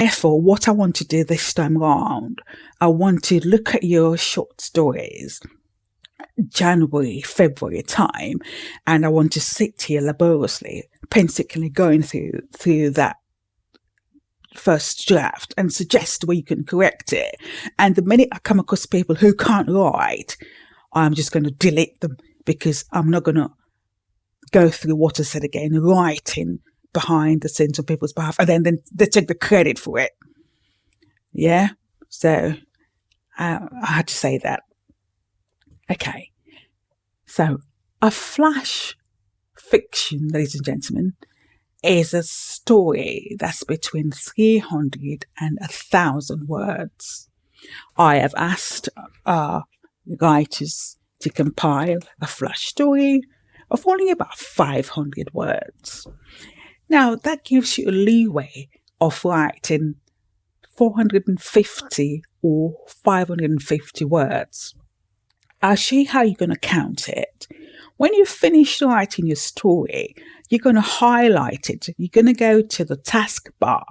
Therefore, what I want to do this time around, I want to look at your short stories January, February time, and I want to sit here laboriously, painstakingly going through that first draft and suggest where you can correct it. And the minute I come across people who can't write, I'm just going to delete them, because I'm not going to go through what I said again, writing behind the scenes on people's behalf, and then they take the credit for it. Yeah, so I had to say that. Okay, so a flash fiction, ladies and gentlemen, is a story that's between 300 and 1,000 words. I have asked writers to compile a flash story of only about 500 words. Now, that gives you a leeway of writing 450 or 550 words. I'll show you how you're going to count it. When you finish writing your story, you're going to highlight it. You're going to go to the taskbar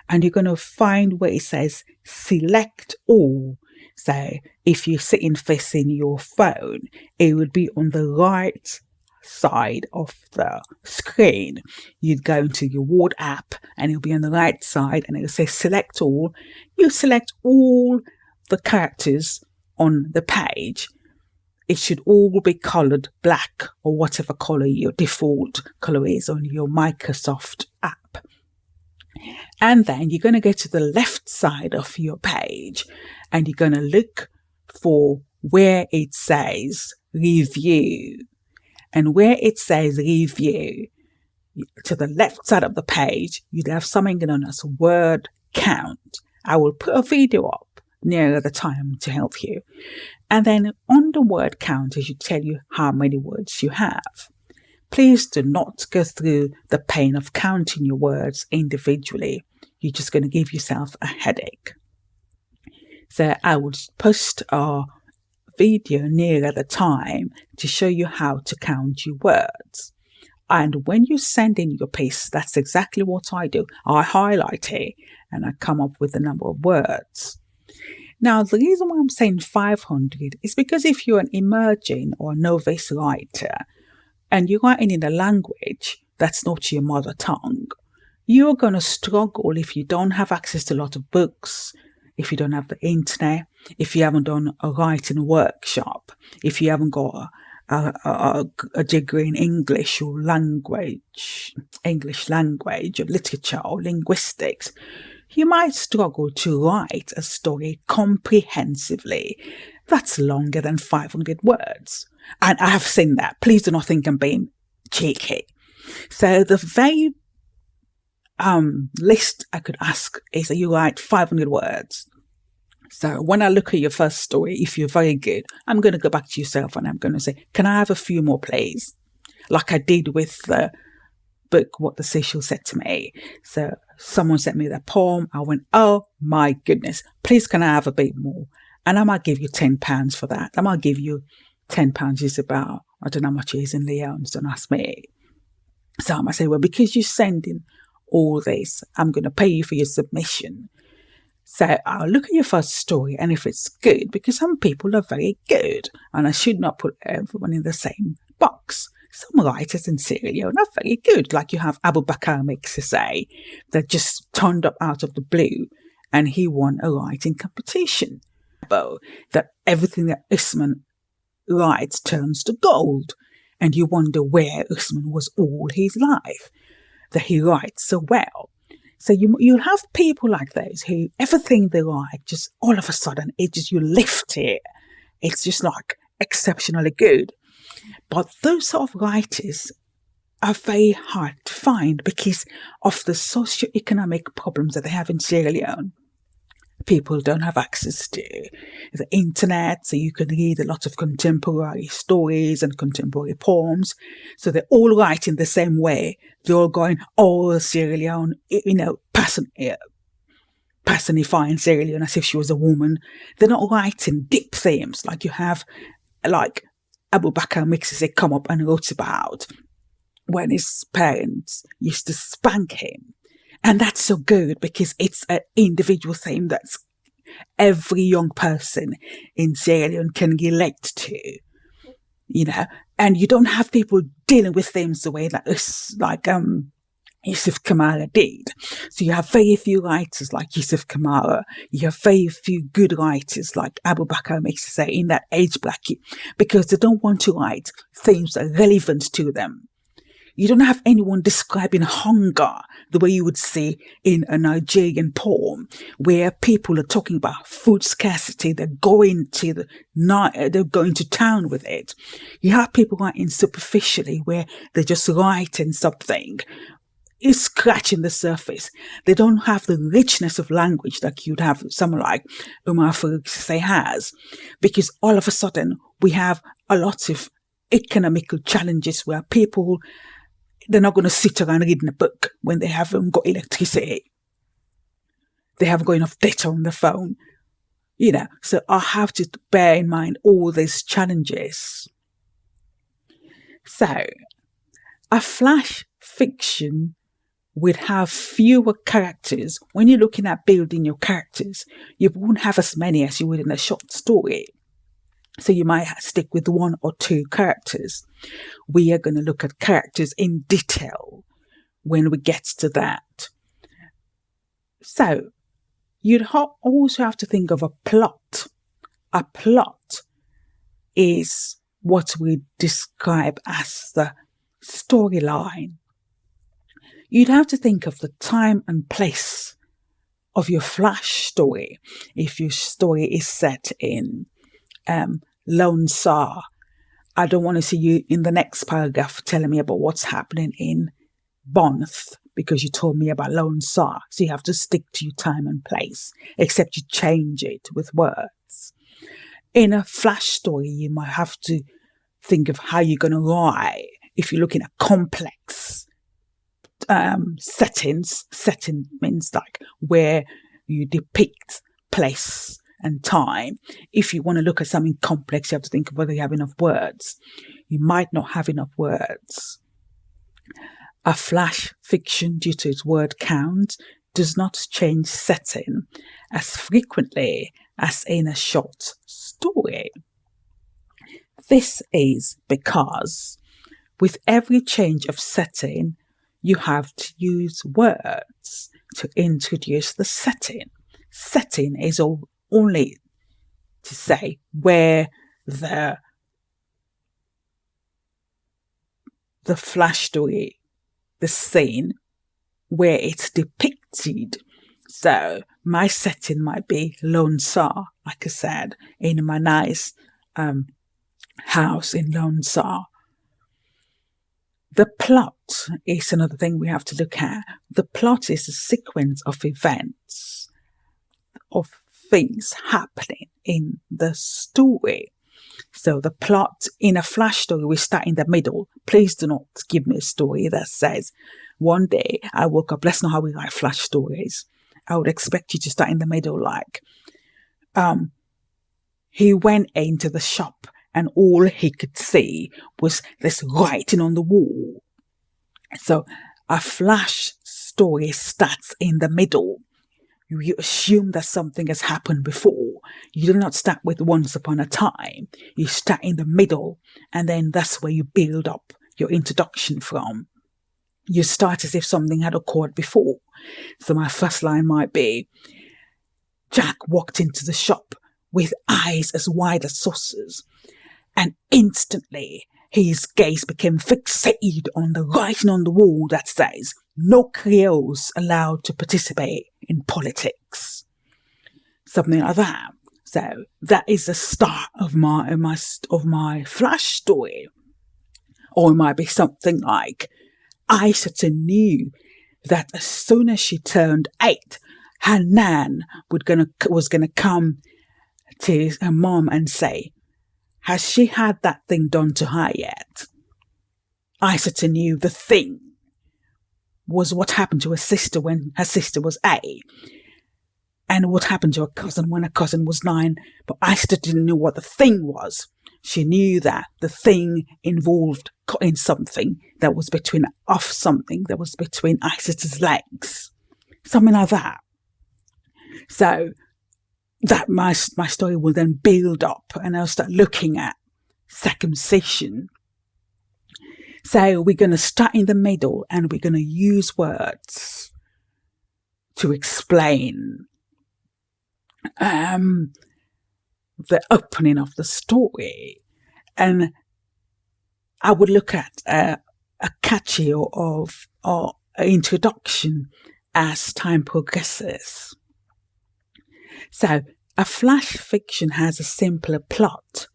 and you're going to find where it says select all. So if you're sitting facing your phone, it would be on the right side of the screen. You'd go into your Word app and it'll be on the right side and it'll say select all. You select all the characters on the page. It should all be coloured black or whatever colour your default colour is on your Microsoft app. And then you're going to go to the left side of your page and you're going to look for where it says review. And where it says review, to the left side of the page, you'd have something known as word count. I will put a video up nearer the time to help you. And then on the word count, it should tell you how many words you have. Please do not go through the pain of counting your words individually. You're just going to give yourself a headache. So I will post a video nearer the time to show you how to count your words. And when you send in your piece, that's exactly what I do. I highlight it and I come up with the number of words. Now, the reason why I'm saying 500 is because if you're an emerging or novice writer and you're writing in a language that's not your mother tongue, you're going to struggle if you don't have access to a lot of books, if you don't have the internet, if you haven't done a writing workshop, if you haven't got a degree in English language or literature or linguistics. You might struggle to write a story comprehensively that's longer than 500 words. And I have seen that. Please do not think I'm being cheeky. So the very least I could ask is that you write 500 words. So when I look at your first story, if you're very good, I'm going to go back to yourself and I'm going to say, can I have a few more, please? Like I did with the book, What the Seashell Said to Me. So someone sent me that poem. I went, oh my goodness, please can I have a bit more? And I might give you £10 for that. I might give you £10 is about, I don't know how much it is in Leones, don't ask me. So I might say, well, because you're sending all this, I'm going to pay you for your submission. So I'll look at your first story, and if it's good, because some people are very good, and I should not put everyone in the same box. Some writers in Sierra Leone are very good, like you have Abubakar Mixese, that just turned up out of the blue, and he won a writing competition. That everything that Usman writes turns to gold, and you wonder where Usman was all his life, that he writes so well. So you'll have people like those who everything they write, just all of a sudden, you lift it. It's just like exceptionally good. But those sort of writers are very hard to find because of the socio-economic problems that they have in Sierra Leone. People don't have access to the internet, so you can read a lot of contemporary stories and contemporary poems. So they're all writing the same way. They're all going, oh, Sierra Leone, personifying Sierra Leone as if she was a woman. They're not writing deep themes like you have, like Abubakar Mixese come up and wrote about when his parents used to spank him. And that's so good because it's an individual theme that's every young person in Sierra Leone can relate to, and you don't have people dealing with themes the way that Yusuf Kamara did. So you have very few writers like Yusuf Kamara. You have very few good writers like Abu Bakr makes say in that age bracket, because they don't want to write themes that are relevant to them. You don't have anyone describing hunger the way you would see in a Nigerian poem, where people are talking about food scarcity. They're going to town with it. You have people writing superficially, where they're just writing something, is scratching the surface. They don't have the richness of language that you'd have someone like Umar Farouk say has, because all of a sudden we have a lot of economical challenges where people, they're not going to sit around reading a book when they haven't got electricity. They haven't got enough data on the phone. So I have to bear in mind all these challenges. So a flash fiction would have fewer characters. When you're looking at building your characters, you won't have as many as you would in a short story. So you might stick with one or two characters. We are going to look at characters in detail when we get to that. So you'd also have to think of a plot. A plot is what we describe as the storyline. You'd have to think of the time and place of your flash story. If your story is set in Lone Star, I don't want to see you in the next paragraph telling me about what's happening in Bonth, because you told me about Lone Star. So you have to stick to your time and place, except you change it with words. In a flash story, you might have to think of how you're going to write. If you're looking at complex settings, setting means like where you depict place and time. If you want to look at something complex, you have to think of whether you have enough words. You might not have enough words. A flash fiction, due to its word count, does not change setting as frequently as in a short story. This is because with every change of setting, you have to use words to introduce the setting. Setting is only to say where the flash story, the scene, where it's depicted. So my setting might be Lone Star, like I said, in my nice house in Lone Star. The plot is another thing we have to look at. The plot is a sequence of events, of things happening in the story. So the plot in a flash story, we start in the middle. Please do not give me a story that says, one day I woke up. That's not how we write flash stories. I would expect you to start in the middle, like, he went into the shop and all he could see was this writing on the wall. So a flash story starts in the middle. You assume that something has happened before. You do not start with once upon a time. You start in the middle, and then that's where you build up your introduction from. You start as if something had occurred before. So my first line might be, Jack walked into the shop with eyes as wide as saucers, and instantly his gaze became fixated on the writing on the wall that says, no Creoles allowed to participate in politics. Something like that. So that is the start of my flash story. Or it might be something like, Aisata knew that as soon as she turned 8, her nan was gonna come to her mom and say, has she had that thing done to her yet? Aisata knew the thing was what happened to her sister when her sister was 8, and what happened to her cousin when her cousin was 9, but Aisata didn't know what the thing was. She knew that the thing involved cutting something that was between Aisata's legs. something like that. So that my story will then build up, and I'll start looking at circumcision. So we're going to start in the middle, and we're going to use words to explain the opening of the story. And I would look at a catchy or introduction as time progresses. So a flash fiction has a simpler plot,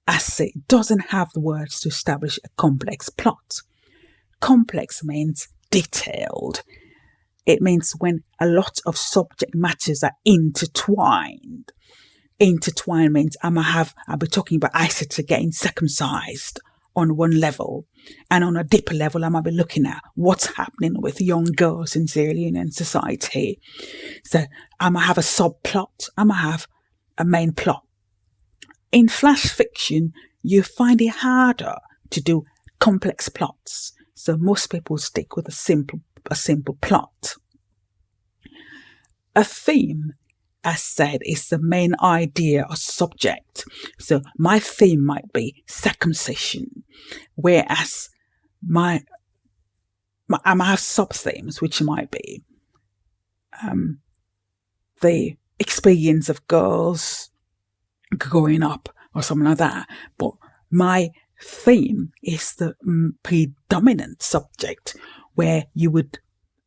as it doesn't have the words to establish a complex plot. Complex means detailed. It means when a lot of subject matters are intertwined. Intertwined means I'll be talking about Isata getting circumcised on one level, and on a deeper level I might be looking at what's happening with young girls in Sierra Leonean society. So I might have a subplot, I might have a main plot. In flash fiction, you find it harder to do complex plots, so most people stick with a simple plot. A theme, as said, is the main idea or subject. So my theme might be circumcision, whereas I might have sub-themes, which might be the experience of girls growing up or something like that. But my theme is the predominant subject, where you would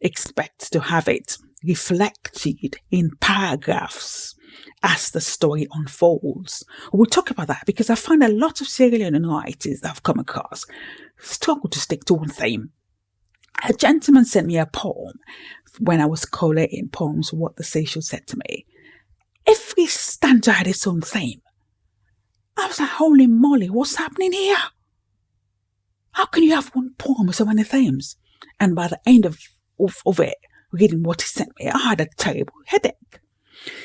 expect to have it reflected in paragraphs as the story unfolds. We'll talk about that, because I find a lot of Sierra Leonean writers that I've come across struggle to stick to one theme. A gentleman sent me a poem when I was collating poems, What the Seashell Said to Me. Every stanza had its own theme. I was like, holy moly, what's happening here? How can you have one poem with so many themes? And by the end of it, reading what he sent me, I had a terrible headache.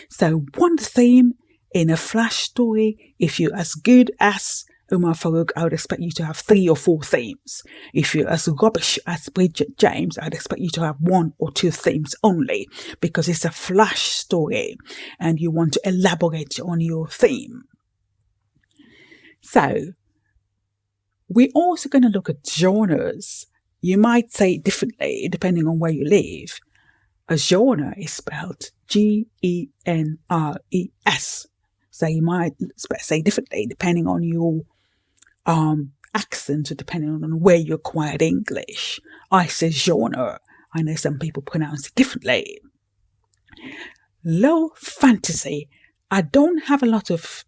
So one theme in a flash story, if you're as good as Umar Farouk, I would expect you to have 3 or 4 themes. If you're as rubbish as Bridget James, I'd expect you to have 1 or 2 themes only, because it's a flash story and you want to elaborate on your theme. So we're also going to look at genres. You might say it differently depending on where you live. A genre is spelled Genres. So you might say differently depending on your accent, or depending on where you acquired English. I say genre. I know some people pronounce it differently. Low fantasy. I don't have a lot of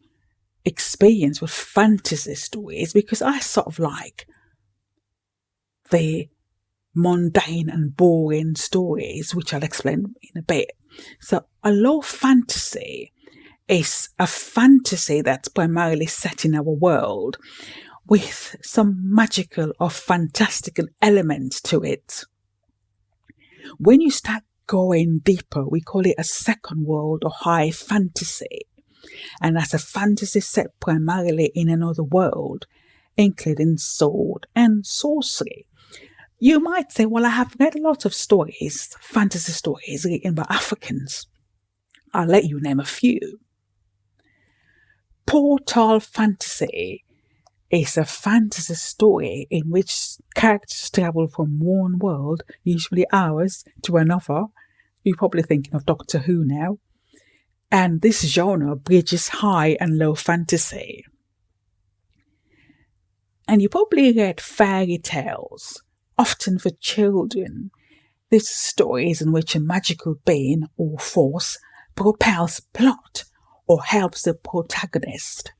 experience with fantasy stories, because I sort of like the mundane and boring stories, which I'll explain in a bit. So a low fantasy is a fantasy that's primarily set in our world with some magical or fantastical elements to it. When you start going deeper, we call it a second world or high fantasy. And that's a fantasy set primarily in another world, including sword and sorcery. You might say, well, I have read a lot of stories, fantasy stories written by Africans. I'll let you name a few. Portal fantasy is a fantasy story in which characters travel from one world, usually ours, to another. You're probably thinking of Doctor Who now. And this genre bridges high and low fantasy. And you probably read fairy tales, often for children. These are stories in which a magical being or force propels plot or helps the protagonist.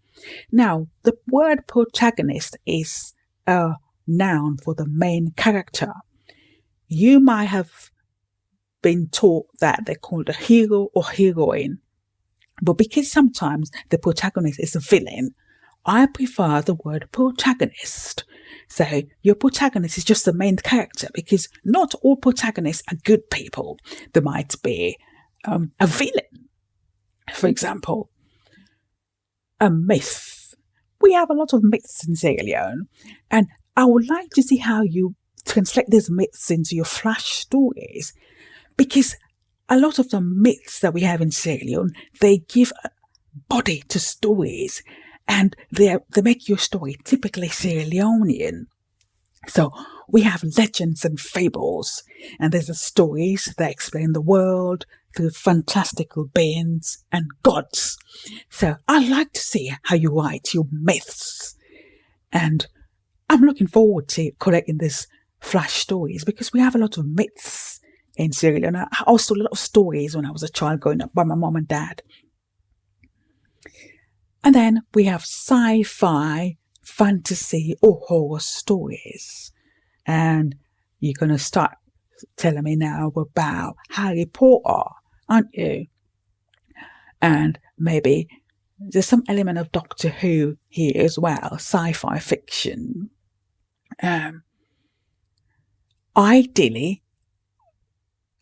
Now, the word protagonist is a noun for the main character. You might have been taught that they're called a hero or heroine, but because sometimes the protagonist is a villain, I prefer the word protagonist. So your protagonist is just the main character, because not all protagonists are good people. There might be a villain. For example, a myth. We have a lot of myths in Sierra Leone, and I would like to see how you translate these myths into your flash stories, because a lot of the myths that we have in Sierra Leone, they give body to stories, and they make your story typically Sierra Leonean. So we have legends and fables, and there's the stories that explain the world through fantastical beings and gods. So I like to see how you write your myths, and I'm looking forward to collecting these flash stories because we have a lot of myths in Sierra Leone. I also a lot of stories when I was a child growing up by my mom and dad. And then we have sci-fi, fantasy, or horror stories. And you're going to start telling me now about Harry Potter, aren't you? And maybe there's some element of Doctor Who here as well, sci-fi fiction. Ideally,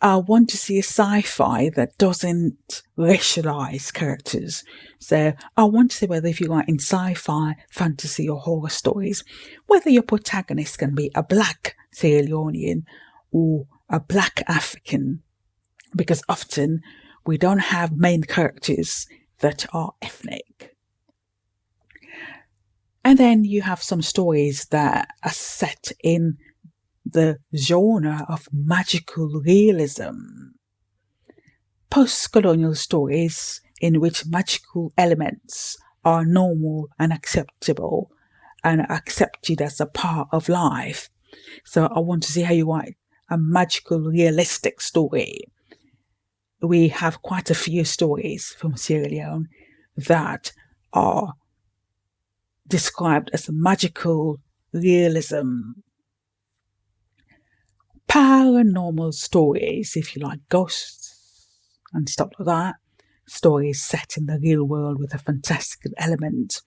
I want to see a sci-fi that doesn't racialize characters. So I want to see whether if you are in sci-fi, fantasy or horror stories, whether your protagonist can be a black Sierra Leonean or a black African, because often we don't have main characters that are ethnic. And then you have some stories that are set in the genre of magical realism. Post-colonial stories in which magical elements are normal and acceptable and accepted as a part of life. So I want to see how you write a magical realistic story. We have quite a few stories from Sierra Leone that are described as magical realism. Paranormal stories, if you like, ghosts and stuff like that. Stories set in the real world with a fantastical element.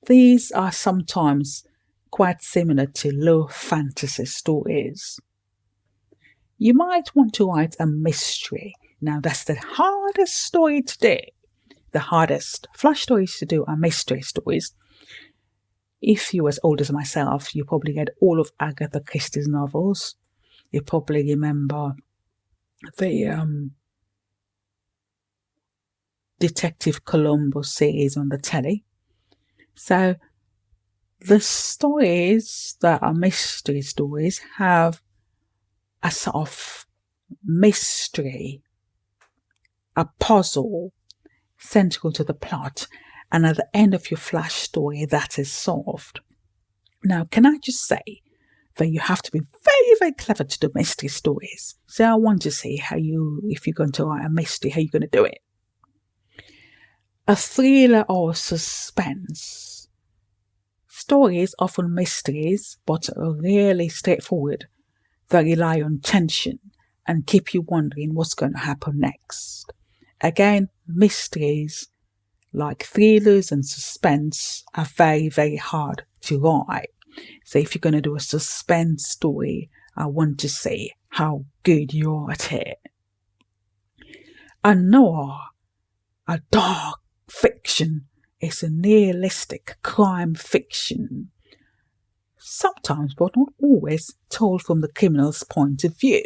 These are sometimes quite similar to low fantasy stories. You might want to write a mystery. Now that's the hardest story to do. The hardest flash stories to do are mystery stories. If you're as old as myself, you probably read all of Agatha Christie's novels. You probably remember the Detective Columbo series on the telly. So the stories that are mystery stories have a sort of mystery, a puzzle central to the plot, and at the end of your flash story that is solved. Now, can I just say that you have to be very, very clever to do mystery stories. So I want to see if you're going to write a mystery, how you're going to do it. A thriller or suspense. Stories often mysteries, but are rarely straightforward. They rely on tension and keep you wondering what's going to happen next. Again, mysteries like thrillers and suspense are very, very hard to write. So if you're going to do a suspense story, I want to see how good you are at it. A noir, a dark fiction, is a nihilistic crime fiction. Sometimes, but not always, told from the criminal's point of view.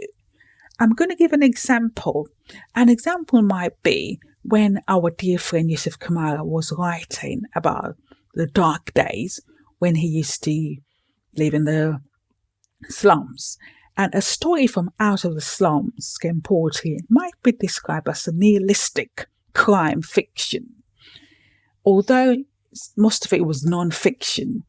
I'm going to give an example. An example might be when our dear friend Yusuf Kamara was writing about the dark days when he used to live in the slums. And a story from out of the slums, Poetry, might be described as a nihilistic crime fiction. Although most of it was non-fiction,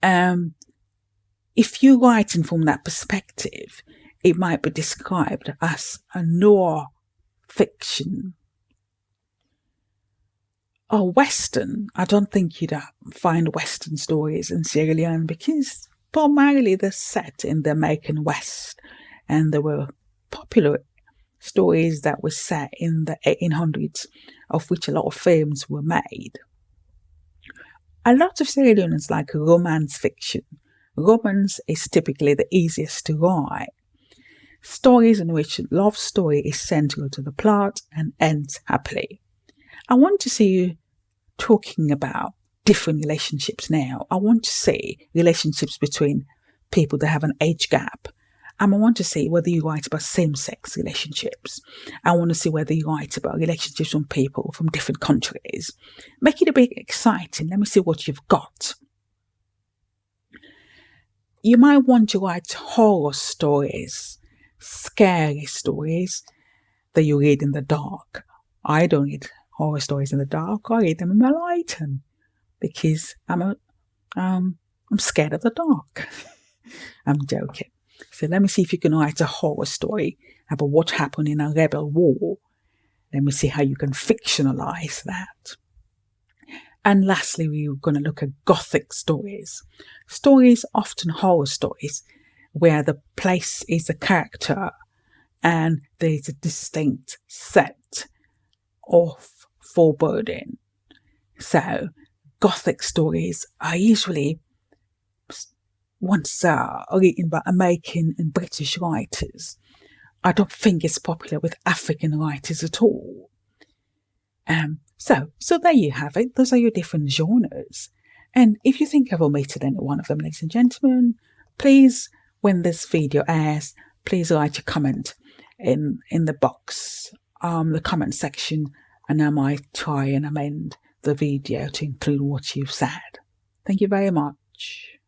if you're writing from that perspective, it might be described as a noir fiction. A Western, I don't think you'd find Western stories in Sierra Leone because primarily they're set in the American West, and there were popular stories that were set in the 1800s, of which a lot of films were made. A lot of Sierra Leoneans like romance fiction. Romance is typically the easiest to write. Stories in which love story is central to the plot and ends happily. I want to see you talking about different relationships now. I want to see relationships between people that have an age gap. And I want to see whether you write about same-sex relationships. I want to see whether you write about relationships from people from different countries. Make it a bit exciting. Let me see what you've got. You might want to write horror stories, scary stories that you read in the dark. I don't read horror stories in the dark. I read them in my lighten because I'm scared of the dark. I'm joking. So let me see if you can write a horror story about what happened in a rebel war. Let me see how you can fictionalize that. And lastly, we're going to look at Gothic stories. Stories, often horror stories, where the place is a character and there's a distinct set of foreboding. So Gothic stories are usually once written by American and British writers. I don't think it's popular with African writers at all. So there you have it. Those are your different genres. And if you think I've omitted any one of them, ladies and gentlemen, please, when this video airs, please write a comment in the box, the comment section, and I might try and amend the video to include what you've said. Thank you very much.